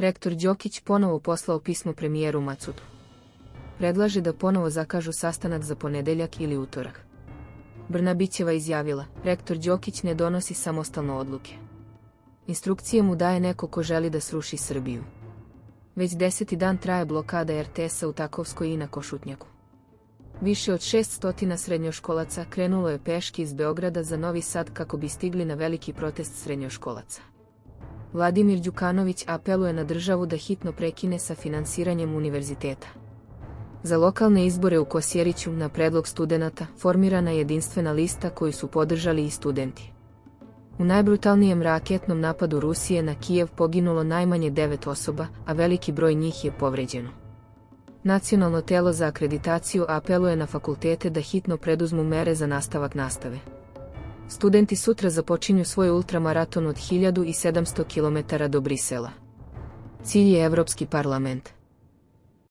Rektor Đokić ponovo poslao pismo premijeru Macudu. Predlaže da ponovo zakažu sastanak za ponedeljak ili utorak. Brnabićeva izjavila, rektor Đokić ne donosi samostalno odluke. Instrukcije mu daje neko ko želi da sruši Srbiju. Već 10. dan traje blokada RTS-a u Takovskoj i na Košutnjaku. Više od 600 srednjoškolaca krenulo je peški iz Beograda za Novi Sad kako bi stigli na veliki protest srednjoškolaca. Vladimir Đukanović apeluje na državu da hitno prekine sa finansiranjem univerziteta. Za lokalne izbore u Kosjeriću na predlog studenata formirana je jedinstvena lista koju su podržali i studenti. U najbrutalnijem raketnom napadu Rusije na Kijev poginulo najmanje 9 osoba, a veliki broj njih je povređeno. Nacionalno telo za akreditaciju apeluje na fakultete da hitno preduzmu mere za nastavak nastave. Studenti sutra započinju svoj ultramaraton od 1700 km do Brisela. Cilj je Evropski parlament.